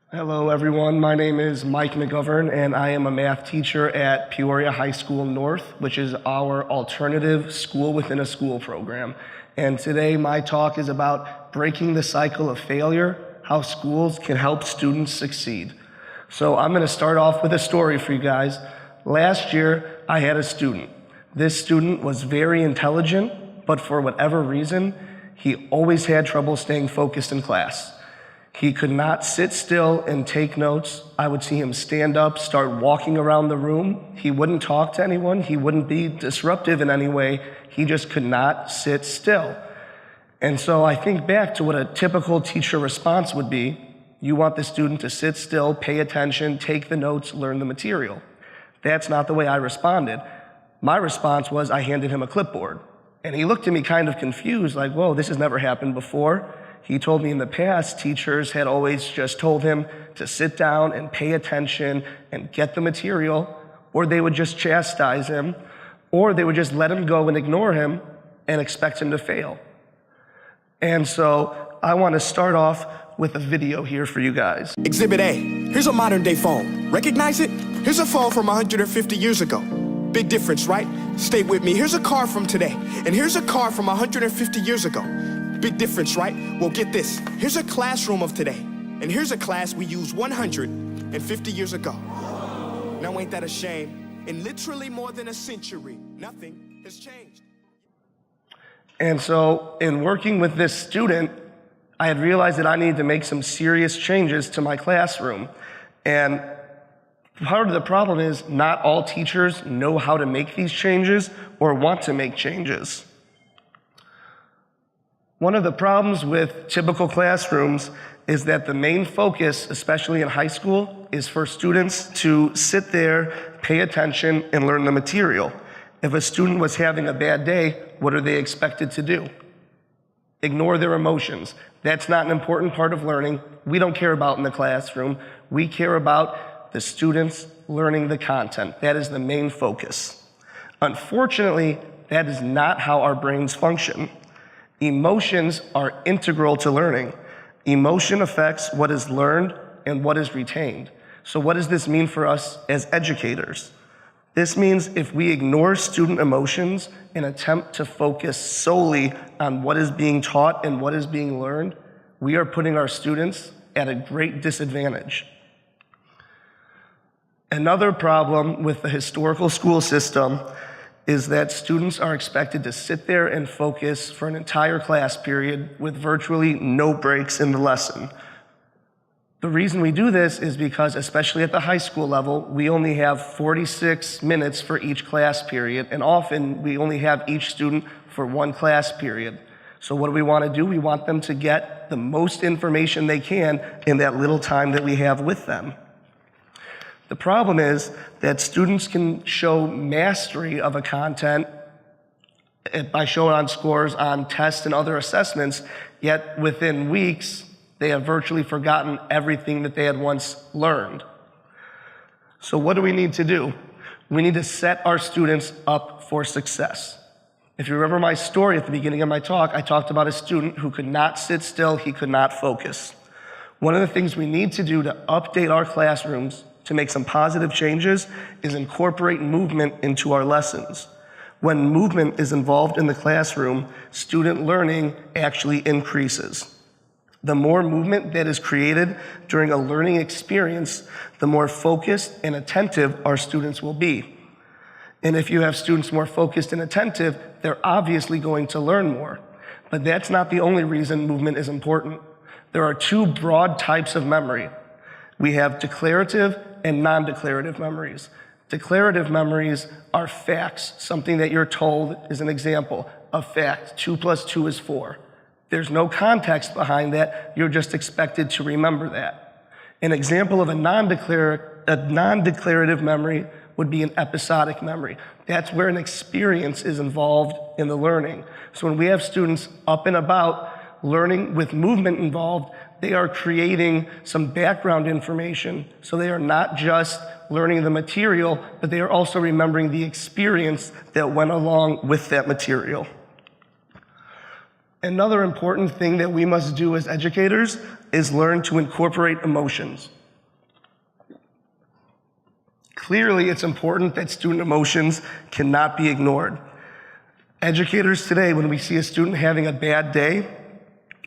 Hello everyone, my name is Mike McGovern and I am a math teacher at Peoria High School North, which is our alternative school within a school program. And today my talk is about breaking the cycle of failure, how schools can help students succeed. So I'm gonna start off with a story for you guys. Last year, I had a student. This student was very intelligent, but for whatever reason, he always had trouble staying focused in class. He could not sit still and take notes. I would see him stand up, start walking around the room. He wouldn't talk to anyone. He wouldn't be disruptive in any way. He just could not sit still. And so I think back to what a typical teacher response would be. You want the student to sit still, pay attention, take the notes, learn the material. That's not the way I responded. My response was I handed him a clipboard. And he looked at me kind of confused, like, whoa, this has never happened before. He told me in the past, teachers had always just told him to sit down and pay attention and get the material, or they would just chastise him, or they would just let him go and ignore him and expect him to fail. And so I want to start off with a video here for you guys. Exhibit A, here's a modern day phone. Recognize it? Here's a phone from 150 years ago. Big difference, right? Stay with me. Here's a car from today, and here's a car from 150 years ago. Big difference, right? Well, get this. Here's a classroom of today, and here's a class we used 150 years ago. Now, ain't that a shame? In literally more than a century, nothing has changed. And so in working with this student, I had realized that I needed to make some serious changes to my classroom. And part of the problem is not all teachers know how to make these changes or want to make changes. One of the problems with typical classrooms is that the main focus, especially in high school, is for students to sit there, pay attention, and learn the material. If a student was having a bad day, what are they expected to do? Ignore their emotions. That's not an important part of learning. We don't care about in the classroom. We care about the students learning the content. That is the main focus. Unfortunately, that is not how our brains function. Emotions are integral to learning. Emotion affects what is learned and what is retained. So what does this mean for us as educators? This means if we ignore student emotions and attempt to focus solely on what is being taught and what is being learned, we are putting our students at a great disadvantage. Another problem with the historical school system is that students are expected to sit there and focus for an entire class period with virtually no breaks in the lesson. The reason we do this is because, especially at the high school level, we only have 46 minutes for each class period, and often we only have each student for one class period. So what do we want to do? We want them to get the most information they can in that little time that we have with them. The problem is that students can show mastery of a content by showing on scores on tests and other assessments, yet within weeks, they have virtually forgotten everything that they had once learned. So what do we need to do? We need to set our students up for success. If you remember my story at the beginning of my talk, I talked about a student who could not sit still, he could not focus. One of the things we need to do to update our classrooms to make some positive changes is incorporate movement into our lessons. When movement is involved in the classroom, student learning actually increases. The more movement that is created during a learning experience, the more focused and attentive our students will be. And if you have students more focused and attentive, they're obviously going to learn more. But that's not the only reason movement is important. There are two broad types of memory. We have declarative and non-declarative memories. Declarative memories are facts, something that you're told is an example. A fact, 2 + 2 is 4. There's no context behind that, you're just expected to remember that. An example of a non-declarative memory would be an episodic memory. That's where an experience is involved in the learning. So when we have students up and about learning with movement involved, they are creating some background information. So they are not just learning the material, but they are also remembering the experience that went along with that material. Another important thing that we must do as educators is learn to incorporate emotions. Clearly, it's important that student emotions cannot be ignored. Educators today, when we see a student having a bad day,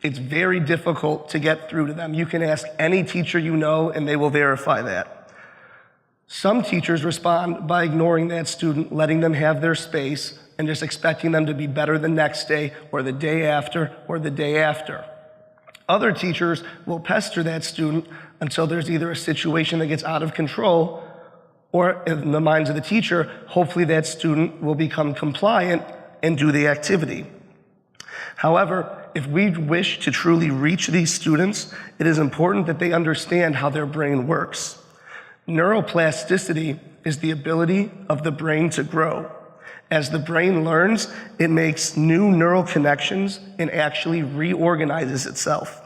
it's very difficult to get through to them. You can ask any teacher you know, and they will verify that. Some teachers respond by ignoring that student, letting them have their space, and just expecting them to be better the next day, or the day after, or the day after. Other teachers will pester that student until there's either a situation that gets out of control, or in the minds of the teacher, hopefully that student will become compliant and do the activity. However, if we wish to truly reach these students, it is important that they understand how their brain works. Neuroplasticity is the ability of the brain to grow. As the brain learns, it makes new neural connections and actually reorganizes itself.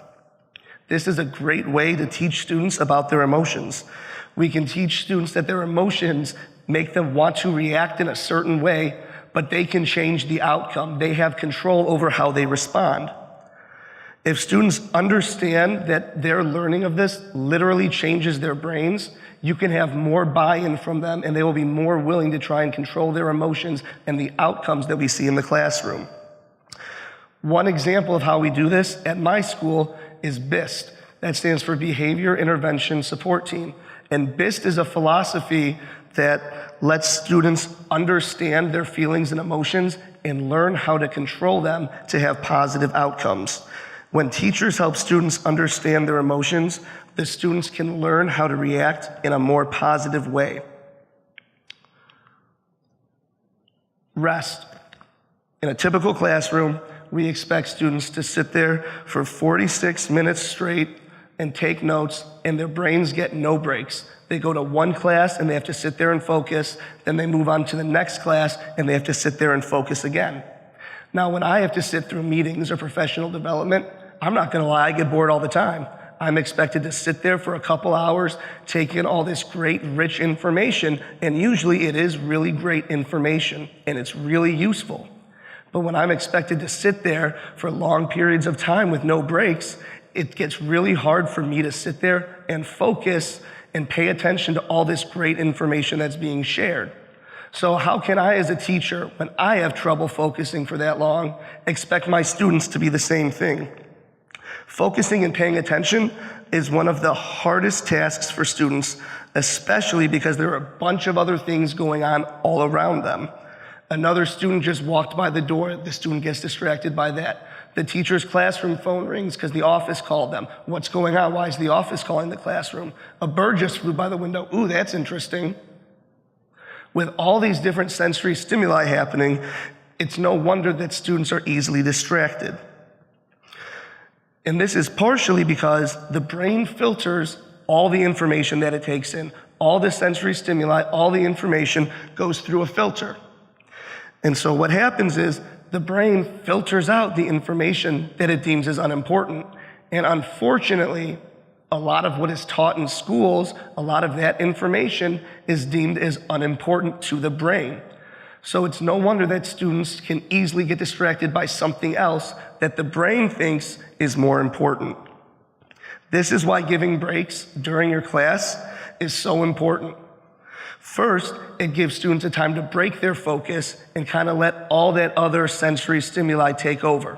This is a great way to teach students about their emotions. We can teach students that their emotions make them want to react in a certain way, but they can change the outcome. They have control over how they respond. If students understand that their learning of this literally changes their brains, you can have more buy-in from them, and they will be more willing to try and control their emotions and the outcomes that we see in the classroom. One example of how we do this at my school is BIST. That stands for Behavior Intervention Support Team. And BIST is a philosophy that lets students understand their feelings and emotions and learn how to control them to have positive outcomes. When teachers help students understand their emotions, the students can learn how to react in a more positive way. Rest. In a typical classroom, we expect students to sit there for 46 minutes straight and take notes, and their brains get no breaks. They go to one class and they have to sit there and focus, then they move on to the next class and they have to sit there and focus again. Now, when I have to sit through meetings or professional development, I'm not gonna lie, I get bored all the time. I'm expected to sit there for a couple hours, take in all this great, rich information, and usually it is really great information and it's really useful. But when I'm expected to sit there for long periods of time with no breaks, it gets really hard for me to sit there and focus and pay attention to all this great information that's being shared. So how can I, as a teacher, when I have trouble focusing for that long, expect my students to be the same thing? Focusing and paying attention is one of the hardest tasks for students, especially because there are a bunch of other things going on all around them. Another student just walked by the door, the student gets distracted by that. The teacher's classroom phone rings because the office called them. What's going on? Why is the office calling the classroom? A bird just flew by the window. Ooh, that's interesting. With all these different sensory stimuli happening, it's no wonder that students are easily distracted. And this is partially because the brain filters all the information that it takes in. All the sensory stimuli, all the information goes through a filter. And so what happens is the brain filters out the information that it deems as unimportant. And unfortunately, a lot of what is taught in schools, a lot of that information is deemed as unimportant to the brain. So it's no wonder that students can easily get distracted by something else that the brain thinks is more important. This is why giving breaks during your class is so important. First, it gives students a time to break their focus and kind of let all that other sensory stimuli take over.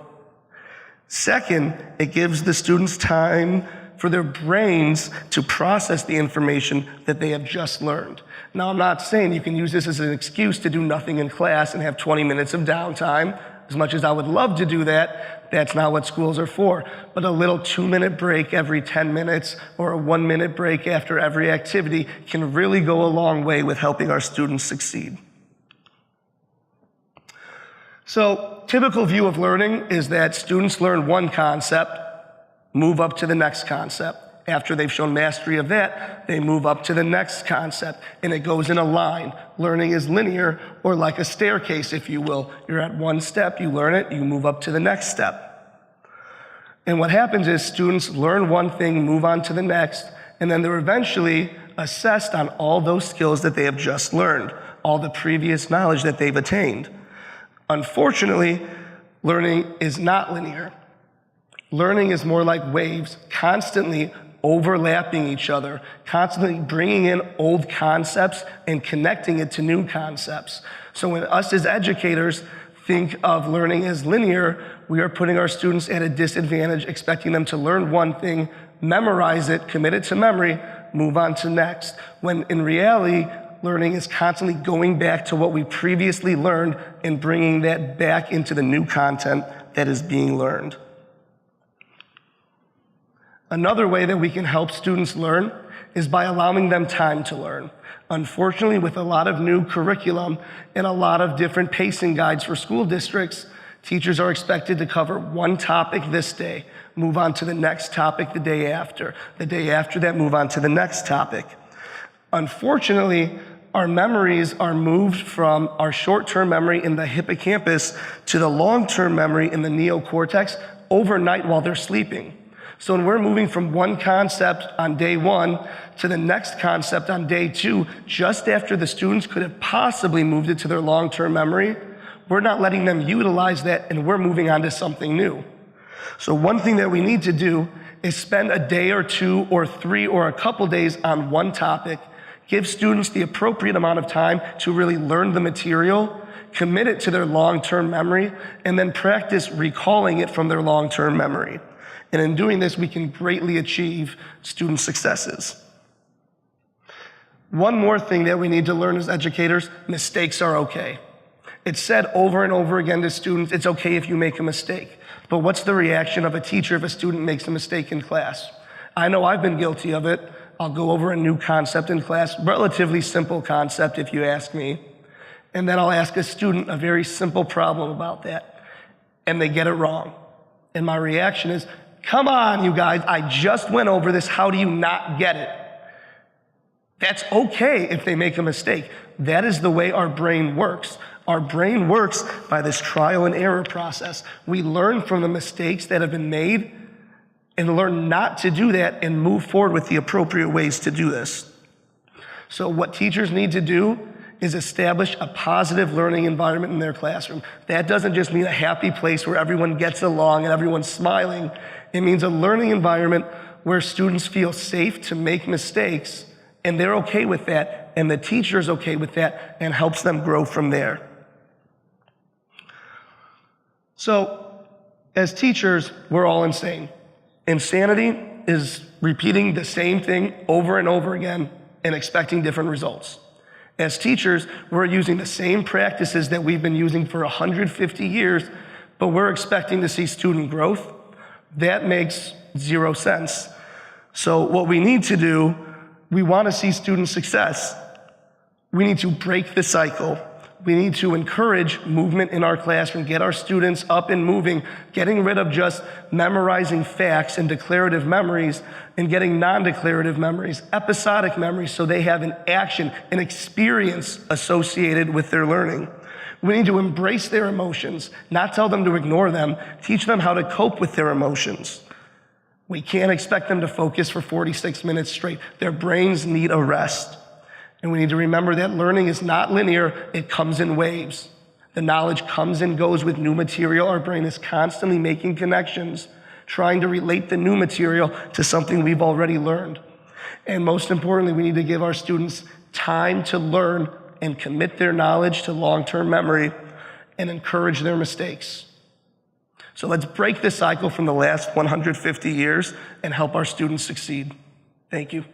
Second, it gives the students time for their brains to process the information that they have just learned. Now, I'm not saying you can use this as an excuse to do nothing in class and have 20 minutes of downtime. As much as I would love to do that, that's not what schools are for. But a little 2-minute break every 10 minutes or a 1-minute break after every activity can really go a long way with helping our students succeed. So, typical view of learning is that students learn one concept, move up to the next concept. After they've shown mastery of that, they move up to the next concept, and it goes in a line. Learning is linear, or like a staircase, if you will. You're at one step, you learn it, you move up to the next step. And what happens is students learn one thing, move on to the next, and then they're eventually assessed on all those skills that they have just learned, all the previous knowledge that they've attained. Unfortunately, learning is not linear. Learning is more like waves, constantly overlapping each other, constantly bringing in old concepts and connecting it to new concepts. So when us as educators think of learning as linear, we are putting our students at a disadvantage, expecting them to learn one thing, memorize it, commit it to memory, move on to next. When in reality, learning is constantly going back to what we previously learned and bringing that back into the new content that is being learned. Another way that we can help students learn is by allowing them time to learn. Unfortunately, with a lot of new curriculum and a lot of different pacing guides for school districts, teachers are expected to cover one topic this day, move on to the next topic the day after that, move on to the next topic. Unfortunately, our memories are moved from our short-term memory in the hippocampus to the long-term memory in the neocortex overnight while they're sleeping. So when we're moving from one concept on day one to the next concept on day two, just after the students could have possibly moved it to their long-term memory, we're not letting them utilize that and we're moving on to something new. So one thing that we need to do is spend a day or two or three or a couple days on one topic, give students the appropriate amount of time to really learn the material, commit it to their long-term memory, and then practice recalling it from their long-term memory. And in doing this, we can greatly achieve student successes. One more thing that we need to learn as educators, mistakes are okay. It's said over and over again to students, it's okay if you make a mistake. But what's the reaction of a teacher if a student makes a mistake in class? I know I've been guilty of it. I'll go over a new concept in class, relatively simple concept if you ask me, and then I'll ask a student a very simple problem about that, and they get it wrong. And my reaction is, come on, you guys, I just went over this, how do you not get it? That's okay if they make a mistake. That is the way our brain works. Our brain works by this trial and error process. We learn from the mistakes that have been made and learn not to do that and move forward with the appropriate ways to do this. So what teachers need to do is establish a positive learning environment in their classroom. That doesn't just mean a happy place where everyone gets along and everyone's smiling. It means a learning environment where students feel safe to make mistakes and they're okay with that and the teacher's okay with that and helps them grow from there. So as teachers, we're all insane. Insanity is repeating the same thing over and over again and expecting different results. As teachers, we're using the same practices that we've been using for 150 years, but we're expecting to see student growth. That makes zero sense. So what we need to do, we want to see student success. We need to break the cycle. We need to encourage movement in our classroom, get our students up and moving, getting rid of just memorizing facts and declarative memories and getting non-declarative memories, episodic memories, so they have an action, an experience associated with their learning. We need to embrace their emotions, not tell them to ignore them, teach them how to cope with their emotions. We can't expect them to focus for 46 minutes straight. Their brains need a rest. And we need to remember that learning is not linear, it comes in waves. The knowledge comes and goes with new material. Our brain is constantly making connections, trying to relate the new material to something we've already learned. And most importantly, we need to give our students time to learn and commit their knowledge to long-term memory and encourage their mistakes. So let's break this cycle from the last 150 years and help our students succeed. Thank you.